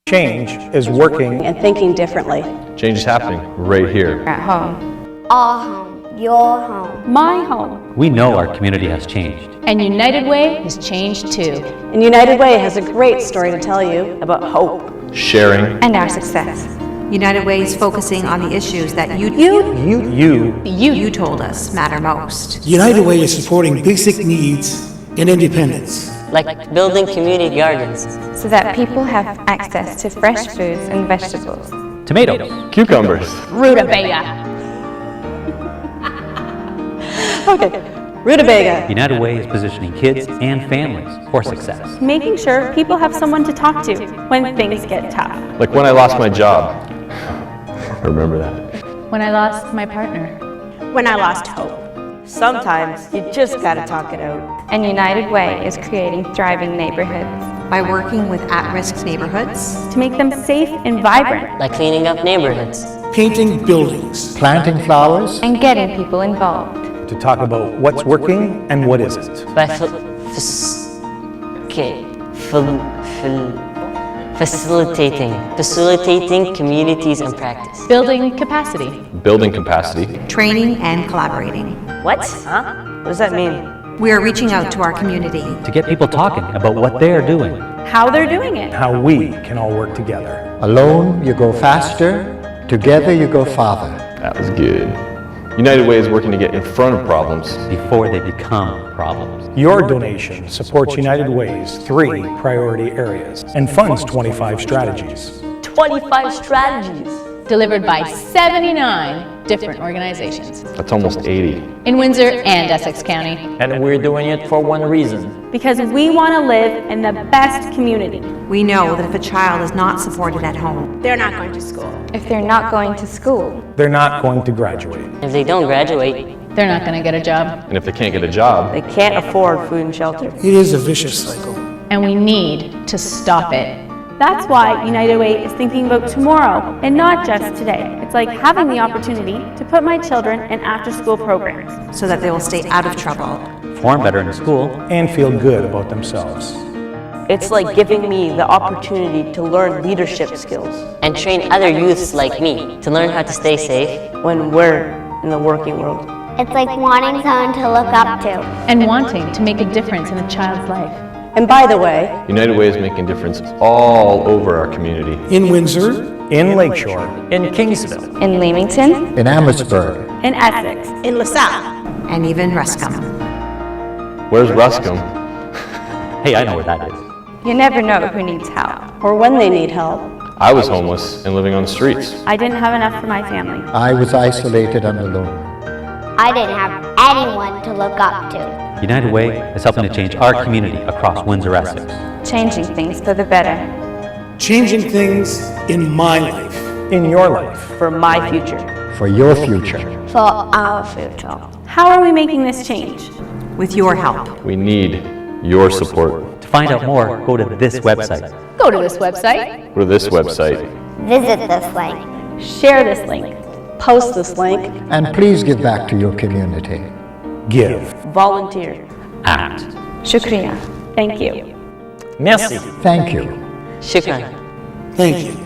Change is working and thinking differently. Change is happening right here. At home. Our home. Your home. My home. We know our community has changed. And United Way has changed too. And United Way has a great story to tell you about hope, sharing, and our success. United Way is focusing on the issues that you told us matter most. United Way is supporting basic needs and independence. Like building community gardens. So that people have access to fresh foods and vegetables. Tomatoes. cucumbers, Rutabaga. Okay, rutabaga. United Way is positioning kids and families for success. Making sure people have someone to talk to when things get tough. like when I lost my job. I remember that. When I lost my partner. When I lost hope. Sometimes you just gotta talk it out. And United Way is creating thriving neighborhoods. By working with at-risk neighborhoods, To make them safe and vibrant. Like cleaning up neighborhoods. Painting buildings. Planting flowers. And getting people involved. to talk about what's working and what isn't. By facilitating communities and practice. Building capacity. Building capacity. training, and collaborating. What? Huh? What does that mean? We are reaching out to our community. To get people talking about what they're doing. How they're doing it. How we can all work together. Alone, you go faster. Together, you go farther. That was good. United Way is working to get in front of problems. Before they become problems. Your donation supports United Way's 3 priority areas and funds 25 strategies. 25 strategies. Delivered by 79 different organizations. That's almost 80. In Windsor and Essex County. And we're doing it for one reason. Because we want to live in the best community. We know that if a child is not supported at home, They're not going to school. If they're not going to school, They're not going to graduate. If they don't graduate, They're not going to get a job. And if they can't get a job, They can't afford food and shelter. It is a vicious cycle. And we need to stop it. That's why United Way is thinking about tomorrow and not just today. It's like having the opportunity to put my children in after-school programs. so that they will stay out of trouble. Perform better in school. And feel good about themselves. It's like giving me the opportunity to learn leadership skills and train other youths like me to learn how to stay safe. when we're in the working world. It's like wanting someone to look up to. And wanting to make a difference in a child's life. And by the way, United Way is making a difference all over our community. In Windsor, In Lakeshore, In Kingsville. in Leamington, In Amherstburg. In Essex. in LaSalle, And even Ruscombe. Where's Ruscombe? Hey, I know where that is. you never know who needs help. or when they need help. I was homeless and living on the streets. I didn't have enough for my family. I was isolated and alone. I didn't have anyone to look up to. United Way is helping to change our community across Windsor-Essex. Changing things for the better. changing things in my life. in your life. For my future. For your future. For our future. How are we making this change? With your help. We need your support. To find out more, go to this website. Go to this website. Go to this website. Visit this link. Share this link. Post this link. And please give back to your community. Give. Volunteer. Act. Shukriya. Thank you. Merci. Thank you. Shukran. Thank you.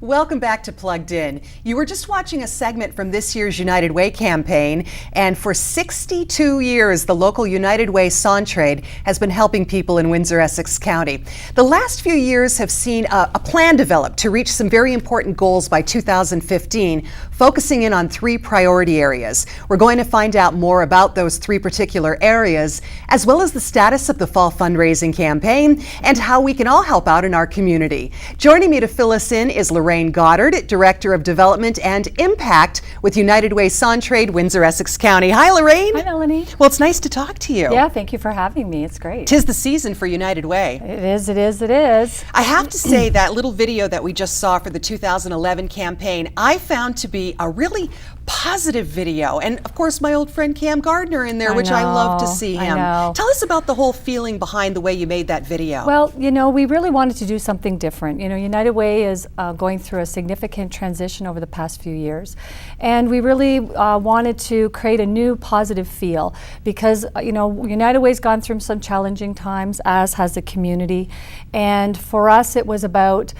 Welcome back to Plugged In. You were just watching a segment from this year's United Way campaign, and for 62 years, the local United Way Sontrade has been helping people in Windsor-Essex County. The last few years have seen a plan developed to reach some very important goals by 2015, focusing in on 3 priority areas. We're going to find out more about those 3 particular areas, as well as the status of the fall fundraising campaign and how we can all help out in our community. Joining me to fill us in is Lorraine Goddard, Director of Development and Impact with United Way Sontrade, Windsor-Essex County. Hi, Lorraine. Hi, Melanie. Well, it's nice to talk to you. Yeah, thank you for having me. It's great. 'Tis the season for United Way. It is, it is, it is. I have to say that little video that we just saw for the 2011 campaign, I found to be a really positive video. And of course, my old friend Cam Gardner in there, which I love to see him. Tell us about the whole feeling behind the way you made that video. Well, you know, we really wanted to do something different. You know, United Way is going through a significant transition over the past few years. And we really wanted to create a new positive feel because, you know, United Way's gone through some challenging times, as has the community. And for us, it was about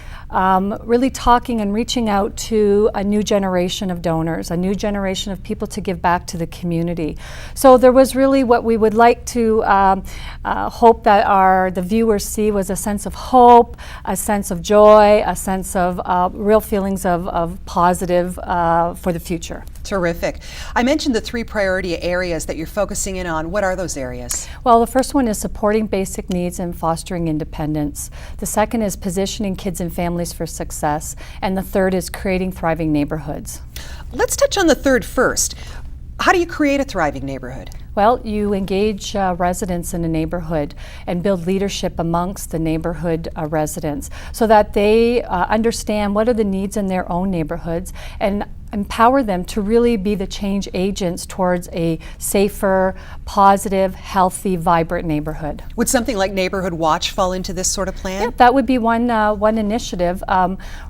really talking and reaching out to a new generation of donors, a new generation of people to give back to the community. So there was really what we would like to hope that the viewers see was a sense of hope, a sense of joy, a sense of real feelings of positive for the future. Terrific. I mentioned the 3 priority areas that you're focusing in on. What are those areas? Well, the first one is supporting basic needs and fostering independence. The second is positioning kids and families for success. And the third is creating thriving neighborhoods. Let's touch on the third first. How do you create a thriving neighborhood? Well, you engage residents in a neighborhood and build leadership amongst the neighborhood residents so that they understand what are the needs in their own neighborhoods and empower them to really be the change agents towards a safer, positive, healthy, vibrant neighborhood. Would something like Neighborhood Watch fall into this sort of plan? Yeah, that would be one initiative.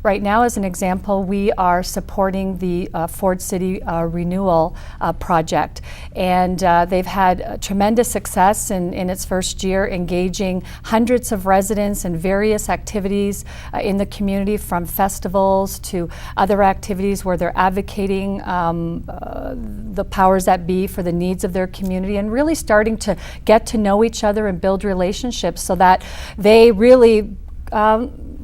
Right now, as an example, we are supporting the Ford City Renewal Project, and they've had tremendous success in its first year, engaging hundreds of residents in various activities in the community, from festivals to other activities where they're advocating the powers that be for the needs of their community and really starting to get to know each other and build relationships so that they really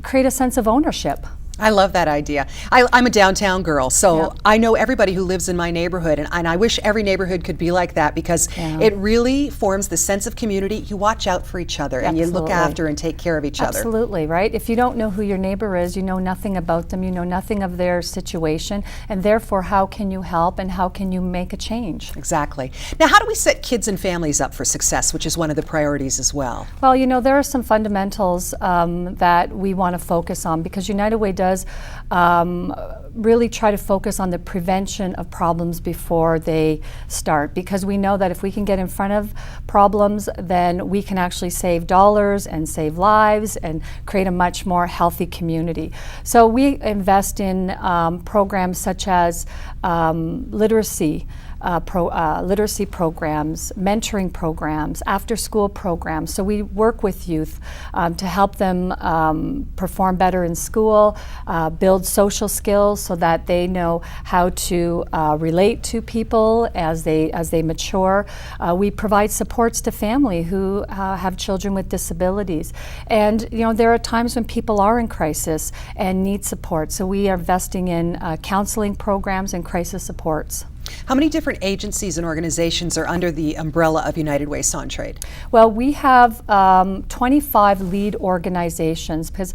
create a sense of ownership. I love that idea. I'm a downtown girl, so I know everybody who lives in my neighborhood, and I wish every neighborhood could be like that because it really forms the sense of community. You watch out for each other and you look after and take care of each other. Absolutely, right? If you don't know who your neighbor is, you know nothing about them, you know nothing of their situation, and therefore how can you help and how can you make a change? Exactly. Now, how do we set kids and families up for success, which is one of the priorities as well? Well, you know, there are some fundamentals that we want to focus on because United Way does really try to focus on the prevention of problems before they start, because we know that if we can get in front of problems, then we can actually save dollars and save lives and create a much more healthy community. So we invest in programs such as literacy programs, mentoring programs, after-school programs. So we work with youth to help them perform better in school, build social skills so that they know how to relate to people as they mature. We provide supports to family who have children with disabilities. And you know, there are times when people are in crisis and need support. So we are investing in counseling programs and crisis supports. How many different agencies and organizations are under the umbrella of United Way Sontrade? Well, we have 25 lead organizations because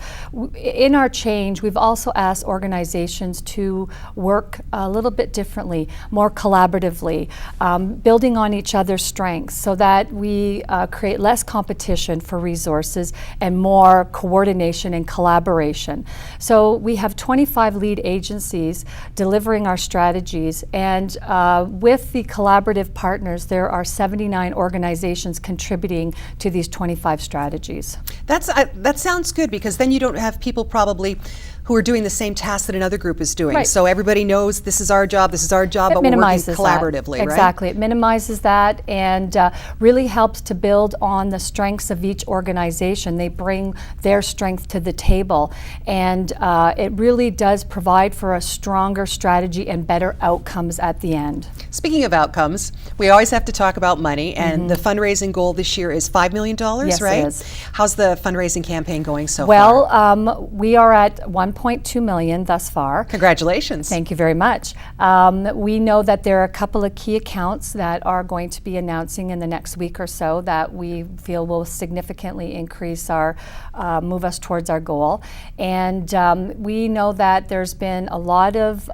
in our change, we've also asked organizations to work a little bit differently, more collaboratively, building on each other's strengths so that we create less competition for resources and more coordination and collaboration. So we have 25 lead agencies delivering our strategies, and with the collaborative partners, there are 79 organizations contributing to these 25 strategies. That sounds good, because then you don't have people probably who are doing the same task that another group is doing. Right. So everybody knows this is our job, but we're working collaboratively, right? Exactly. It minimizes that and really helps to build on the strengths of each organization. They bring their strength to the table, and it really does provide for a stronger strategy and better outcomes at the end. Speaking of outcomes, we always have to talk about money, and the fundraising goal this year is $5 million, yes, right? It is. How's the fundraising campaign going so far? Well, we are at 1% 1.2 million thus far. Congratulations. Thank you very much. We know that there are a couple of key accounts that are going to be announcing in the next week or so that we feel will significantly increase our, move us towards our goal. And we know that there's been a lot of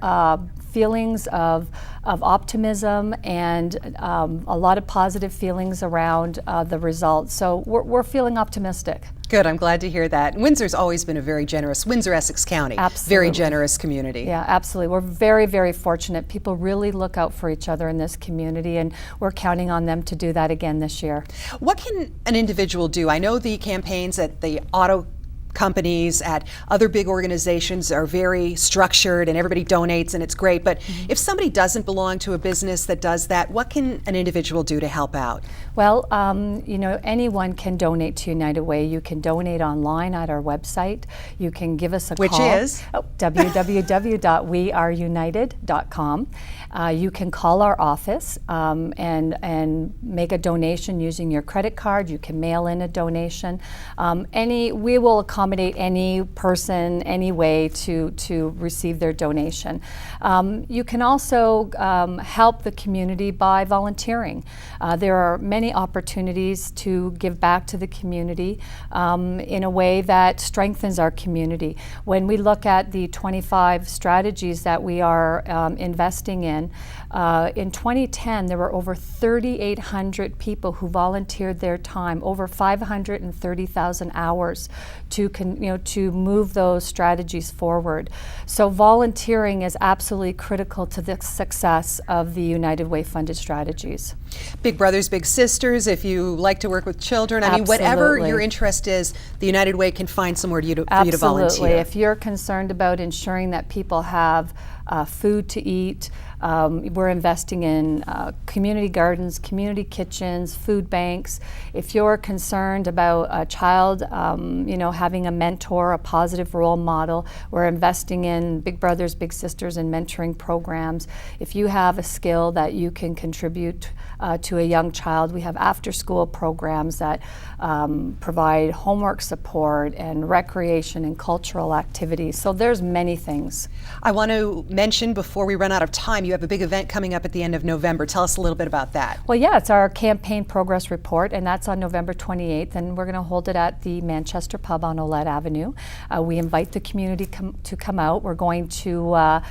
feelings of optimism and a lot of positive feelings around the results. So we're feeling optimistic. Good, I'm glad to hear that. Windsor's always been a very generous, Windsor-Essex County, very generous community. Yeah, absolutely. We're very, very fortunate. People really look out for each other in this community, and we're counting on them to do that again this year. What can an individual do? I know the campaigns at the auto companies, at other big organizations are very structured and everybody donates and it's great, but if somebody doesn't belong to a business that does that, what can an individual do to help out? Well, you know, anyone can donate to United Way. You can donate online at our website. You can give us a call. Which is? www.weareunited.com. You can call our office and make a donation using your credit card. You can mail in a donation. We will accommodate any person, any way to receive their donation. You can also help the community by volunteering. There are many opportunities to give back to the community in a way that strengthens our community. When we look at the 25 strategies that we are investing in 2010 there were over 3,800 people who volunteered their time, over 530,000 hours to move those strategies forward. So volunteering is absolutely critical to the success of the United Way funded strategies. Big brothers, big sisters, if you like to work with children, I mean, whatever your interest is, the United Way can find somewhere for you to volunteer. Absolutely. If you're concerned about ensuring that people have food to eat, we're investing in community gardens, community kitchens, food banks. If you're concerned about a child, having a mentor, a positive role model, we're investing in Big Brothers, Big Sisters and mentoring programs. If you have a skill that you can contribute to a young child, we have after-school programs that provide homework support and recreation and cultural activities. So there's many things. I want to mention before we run out of time, you have a big event coming up at the end of November. Tell us a little bit about that. Well, yeah, it's our campaign progress report, and that's on November 28th, and we're going to hold it at the Manchester Pub on Olette Avenue. We invite the community to come out. We're going to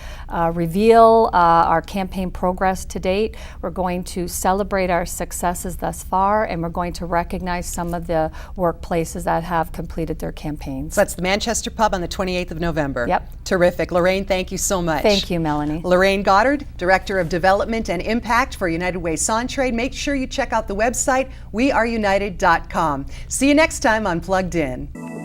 reveal our campaign progress to date. We're going to celebrate our successes thus far, and we're going to recognize some of the workplaces that have completed their campaigns. So that's the Manchester Pub on the 28th of November. Yep. Terrific. Lorraine, thank you so much. Thank you, Melanie. Lorraine Goddard, Director of Development and Impact for United Way Sontrade. Make sure you check out the website, weareunited.com. See you next time on Plugged In.